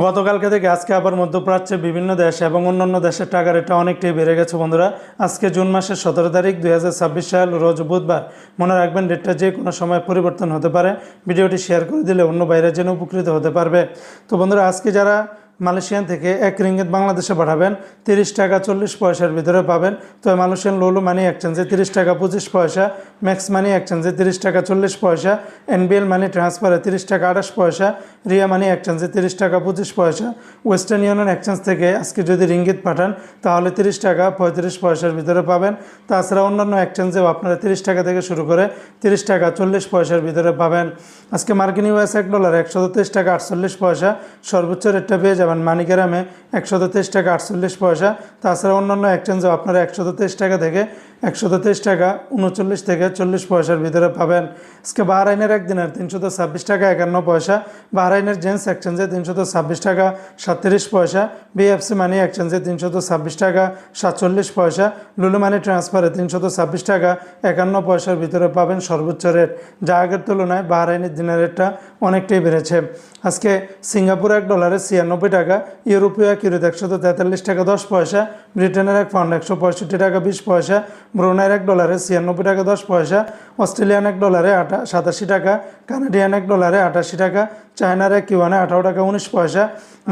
গতকালকে থেকে আজকে আবার মধ্যপ্রাচ্যের বিভিন্ন দেশ এবং অন্যান্য দেশের টাকার রেটটা অনেকটাই বেড়ে গেছে বন্ধুরা। আজকে জুন মাসের 17 তারিখ 2026 সাল রোজ বুধবার। মনে রাখবেন রেটটা যে কোনো সময় পরিবর্তন হতে পারে। ভিডিওটি শেয়ার করে দিলে অন্য বাইরে যেন উপকৃত হতে পারবে। তো বন্ধুরা, আজকে যারা মালয়েশিয়ান থেকে 1 রিঙ্গিত বাংলাদেশে পাঠাবেন 30 টাকা 40 পয়সার ভিতরে পাবেন। তো মালয়েশিয়ান লোলো মানি এক্সচেঞ্জে 30 টাকা 25 পয়সা, ম্যাক্স মানি এক্সচেঞ্জে 30 টাকা 40 পয়সা, এনবিএল মানি ট্রান্সফারে 30 টাকা 28 পয়সা, রিয়া মানি এক্সচেঞ্জে 30 টাকা 25 পয়সা। ওয়েস্টার্ন ইউনিয়ন এক্সচেঞ্জ থেকে আজকে যদি রিঙ্গিত পাঠান তাহলে 30 টাকা 35 পয়সার ভিতরে পাবেন। তাছাড়া অন্যান্য এক্সচেঞ্জেও আপনারা 30 টাকা থেকে শুরু করে 30 টাকা 40 পয়সার ভিতরে পাবেন। আজকে মার্কিন ইউএস $1 123 টাকা 48 পয়সা, সর্বোচ্চ রেটটা পেয়ে যাবেন মানিগ্রামে 123 টাকা 48 পয়সা। তাছাড়া অন্যান্য এক্সচেঞ্জেও আপনারা 123 টাকা থেকে 123 টাকা 39 থেকে 40 পয়সার ভিতরে পাবেন। আজকে বাহরাইনের একদিনের 326 টাকা 51 পয়সা, বাহরাইনের জেন্স এক্সচেঞ্জে 326 টাকা 37 পয়সা, বিএফসি মানি এক্সচেঞ্জে 326 টাকা 47 পয়সা, লুলু মানি ট্রান্সফারে 326 টাকা 51 পয়সার ভিতরে পাবেন সর্বোচ্চ রেট, যা আগের তুলনায় বাহরাইনের দিনের রেটটা অনেকটাই বেড়েছে। আজকে সিঙ্গাপুর $1 96 টাকা, ইউরোপীয় ইউরো 143 টাকা 10 পয়সা, ব্রিটেনের এক পাউন্ড 165 টাকা 20 পয়সা, ব্রুনাইয়ের $1 96 টাকা 10 পয়সা, অস্ট্রেলিয়ান $1 87 টাকা, কানাডিয়ান $1 88 টাকা, চায়নার এক ইউয়ানে 18 টাকা 19 পয়সা,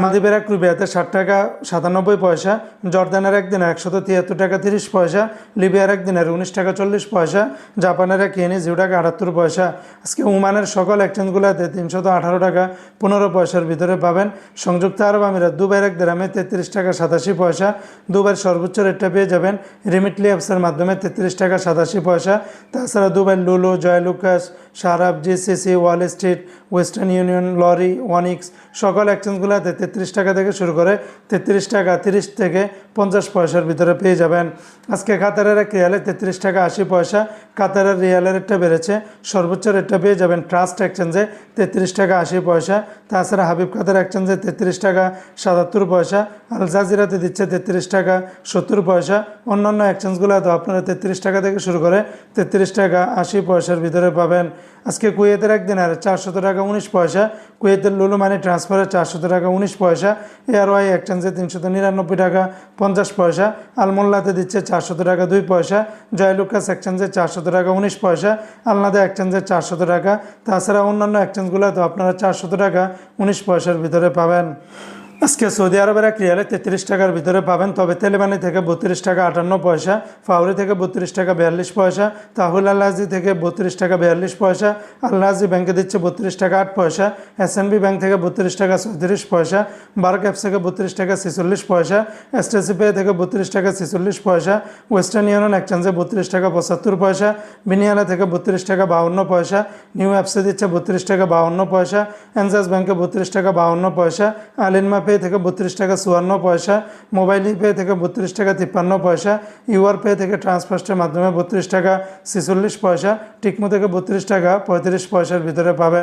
মালদ্বীপের এক রুপিয়াতে 60 টাকা 97 পয়সা, জর্দানের একদিনে 173 টাকা 30 পয়সা, লিবিয়ার একদিনের 19 টাকা 40 পয়সা, জাপানের এক ইয়েনে 0 টাকা 78 পয়সা। আজকে ওমানের সকল এক্সচেঞ্জগুলোতে 318 টাকা 15 পয়সার ভিতরে পাবেন। সংযুক্ত আরব আমিরাত দুবাইয়ের এক দিরহামে 33 টাকা 87 পয়সা, দুবাইয়ের সর্বোচ্চ রেটটা পেয়ে যাবেন রিমিটলি অ্যাপসের মাধ্যমে 33 টাকা 87 পয়সা। তাছাড়া দুবাইয়ের Lulu, Joyalukkas, Sharaf, GCC, Wall Street, Western Union, Lari, ওয়ানিক্স সকল এক্সচেঞ্জগুলোতে 33 টাকা থেকে শুরু করে 33 টাকা 30 থেকে 50 পয়সার ভিতরে পেয়ে যাবেন। আজকে কাতারের এক রিয়ালে 33 টাকা 80 পয়সা, কাতারের রিয়ালের রেটটা বেড়েছে, সর্বোচ্চ রেটটা পেয়ে যাবেন ট্রাস্ট এক্সচেঞ্জে 33 টাকা 80 পয়সা। তাছাড়া হাবিব কাতার এক্সচেঞ্জে 33 টাকা 77 পয়সা, আল জাজিরাতে দিচ্ছে 33 টাকা 70 পয়সা। অন্যান্য এক্সচেঞ্জগুলোতে আপনারা 33 টাকা থেকে শুরু করে 33 টাকা 80 পয়সার ভিতরে পাবেন। আজকে কুয়েতের একদিন আর 400 টাকা 19 পয়সা, কুয়েতের লুলু মানি ট্রান্সফারে 400 টাকা 19 পয়সা, এয়ারওয়াই এক্সচেঞ্জে 399 টাকা 50 পয়সা, আলমোল্লাতে দিচ্ছে 400 টাকা 2 পয়সা, জয়লুকাস এক্সচেঞ্জে 400 টাকা 19 পয়সা, আলনাদা এক্সচেঞ্জে 400 টাকা। তাছাড়া অন্যান্য এক্সচেঞ্জগুলোতে আপনারা 400 টাকা 19 পয়সার ভিতরে পাবেন। আজকে সৌদি আরবের এক রিয়ালে 33 টাকার ভিতরে পাবেন। তবে তেলেবানি থেকে 32 টাকা 58 পয়সা, ফাউরি থেকে 32 টাকা 42 পয়সা, তাহুল আল্লাজি থেকে 32 টাকা 42 পয়সা, আল্লাজি ব্যাংকে দিচ্ছে 32 টাকা 8 পয়সা, এসএনবি ব্যাংক থেকে 32 টাকা 37 পয়সা, বার্ক অ্যাপস থেকে 32 টাকা 46 পয়সা, এসটিসি পে থেকে 32 টাকা 46 পয়সা, ওয়েস্টার্ন ইউনিয়ন এক্সচেঞ্জে 32 টাকা 75 পয়সা, বিনিয়ালা থেকে 32 টাকা 52 পয়সা, নিউ অ্যাপসে দিচ্ছে 32 টাকা 52 পয়সা, এনজাস ব্যাংকে 32 টাকা 52 পয়সা, আলিনমা পে থেকে 32 টাকা 54 পয়সা, মোবাইল পে থেকে 32 টাকা 53 পয়সা, ইউআর পে থেকে ট্রান্সফার্স্টের মাধ্যমে 32 টাকা 46 পয়সা, টিকমো থেকে 32 টাকা 35 পয়সার ভিতরে পাবে।